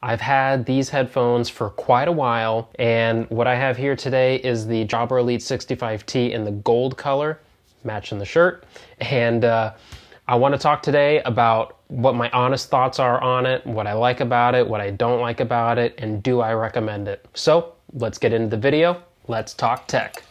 I've had these headphones for quite a while, and what I have here today is the Jabra Elite 65t in the gold color, matching the shirt. And I want to talk today about what my honest thoughts are on it, what I like about it, what I don't like about it, and do I recommend it. So let's get into the video. Let's talk tech.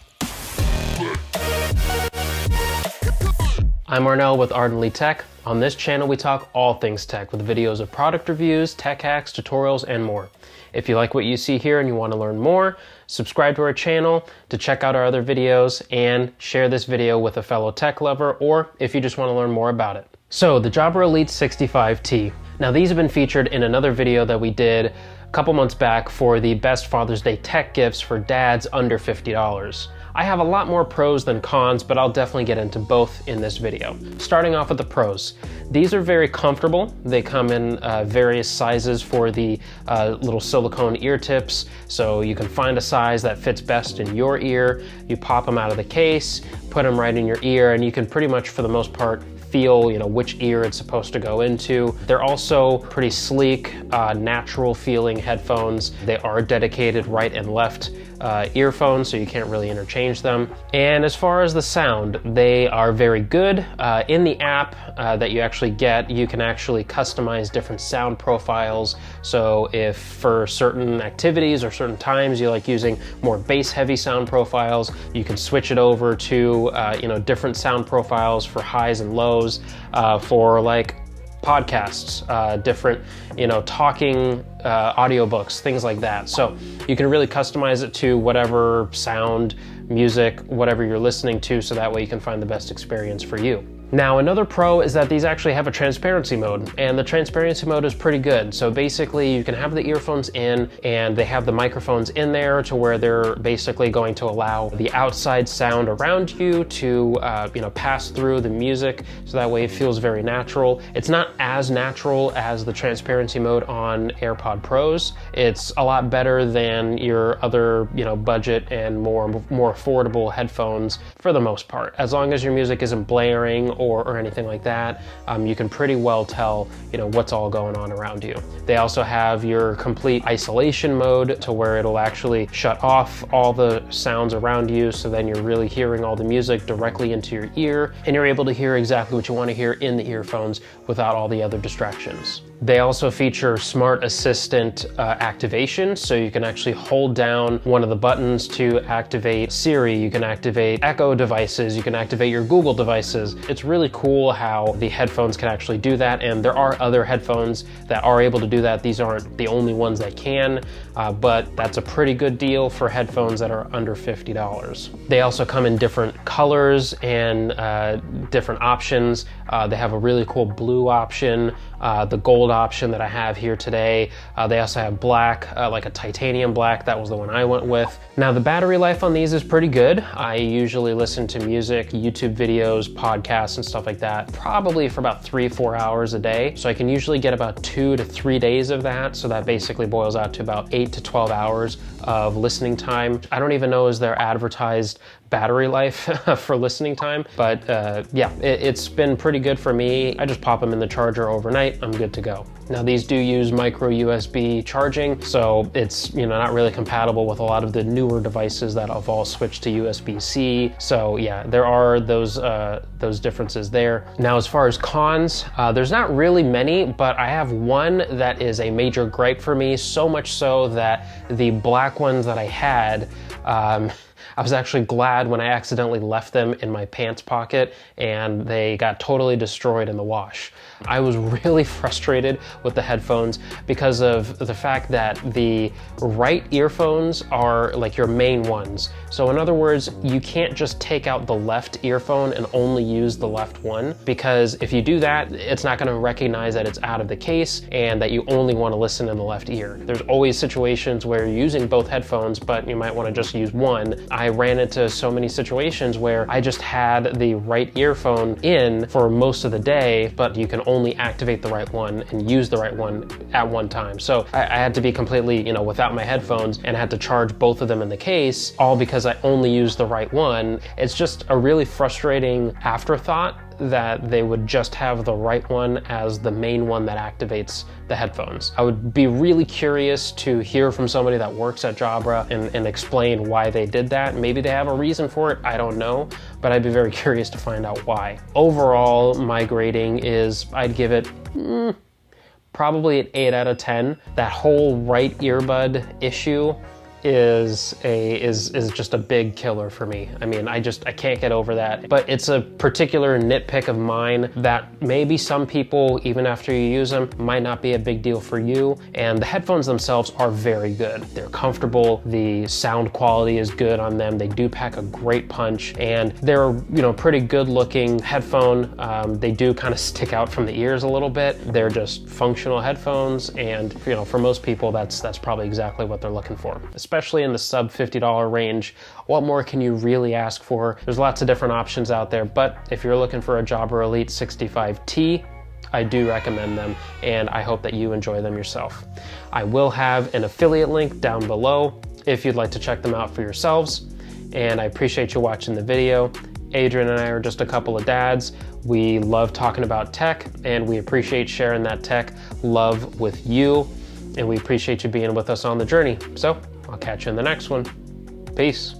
I'm Arnell with Ardently Tech. On this channel, we talk all things tech with videos of product reviews, tech hacks, tutorials, and more. If you like what you see here and you want to learn more, subscribe to our channel to check out our other videos and share this video with a fellow tech lover, or if you just want to learn more about it. So the Jabra Elite 65t. Now these have been featured in another video that we did a couple months back for the best Father's Day tech gifts for dads under $50. I have a lot more pros than cons, but I'll definitely get into both in this video. Starting off with the pros. These are very comfortable. They come in various sizes for the little silicone ear tips, so you can find a size that fits best in your ear. You pop them out of the case, put them right in your ear, and you can pretty much, for the most part, feel, which ear it's supposed to go into. They're also pretty sleek, natural feeling headphones. They are dedicated right and left earphones, so you can't really interchange them. And as far as the sound, they are very good. In the app that you actually get, you can actually customize different sound profiles. So if for certain activities or certain times you like using more bass heavy sound profiles, you can switch it over to different sound profiles for highs and lows, for like podcasts, different, talking audiobooks, things like that. So you can really customize it to whatever sound, music, whatever you're listening to, so that way you can find the best experience for you. Now, another pro is that these actually have a transparency mode, and the transparency mode is pretty good. So basically you can have the earphones in, and they have the microphones in there to where they're basically going to allow the outside sound around you to pass through the music, so that way it feels very natural. It's not as natural as the transparency mode on AirPod Pros. It's a lot better than your other budget and more affordable headphones for the most part. As long as your music isn't blaring or anything like that, you can pretty well tell what's all going on around you. They also have your complete isolation mode to where it'll actually shut off all the sounds around you, so then you're really hearing all the music directly into your ear, and you're able to hear exactly what you want to hear in the earphones without all the other distractions. They also feature smart assistant activation, so you can actually hold down one of the buttons to activate Siri, you can activate Echo devices, you can activate your Google devices. It's really cool how the headphones can actually do that, and there are other headphones that are able to do that. These aren't the only ones that can, but that's a pretty good deal for headphones that are under $50. They also come in different colors and different options. They have a really cool blue option, the gold option that I have here today. They also have black, like a titanium black. That was the one I went with. Now the battery life on these is pretty good. I usually listen to music, YouTube videos, podcasts, and stuff like that, probably for about 3-4 hours a day. So I can usually get about 2 to 3 days of that. So that basically boils out to about 8 to 12 hours of listening time. I don't even know is there advertised battery life for listening time, but yeah, it's been pretty good for me. I just pop them in the charger overnight, I'm good to go. Now these do use micro USB charging, so it's not really compatible with a lot of the newer devices that have all switched to USB-C. So yeah, there are those differences there. Now as far as cons, there's not really many, but I have one that is a major gripe for me, so much so that the black ones that I had, I was actually glad when I accidentally left them in my pants pocket and they got totally destroyed in the wash. I was really frustrated with the headphones because of the fact that the right earphones are like your main ones. So in other words, you can't just take out the left earphone and only use the left one, because if you do that, it's not going to recognize that it's out of the case and that you only want to listen in the left ear. There's always situations where you're using both headphones, but you might want to just use one. I ran into so many situations where I just had the right earphone in for most of the day, but you can only activate the right one and use the right one at one time. So I had to be completely, without my headphones, and had to charge both of them in the case, all because I only used the right one. It's just a really frustrating afterthought that they would just have the right one as the main one that activates the headphones. I would be really curious to hear from somebody that works at Jabra and explain why they did that. Maybe they have a reason for it, I don't know, but I'd be very curious to find out why. Overall, my grading is, I'd give it probably an 8 out of 10. That whole right earbud issue is just a big killer for me. I mean, I can't get over that. But it's a particular nitpick of mine that maybe some people, even after you use them, might not be a big deal for you. And the headphones themselves are very good. They're comfortable. The sound quality is good on them. They do pack a great punch, and they're, you know, pretty good looking headphone. They do kind of stick out from the ears a little bit. They're just functional headphones, and you know, for most people, that's probably exactly what they're looking for. Especially in the sub $50 range, what more can you really ask for? There's lots of different options out there, but if you're looking for a Jabra Elite 65t, I do recommend them, and I hope that you enjoy them yourself. I will have an affiliate link down below if you'd like to check them out for yourselves, and I appreciate you watching the video. Adrian and I are just a couple of dads. We love talking about tech, and we appreciate sharing that tech love with you, and we appreciate you being with us on the journey. So I'll catch you in the next one. Peace.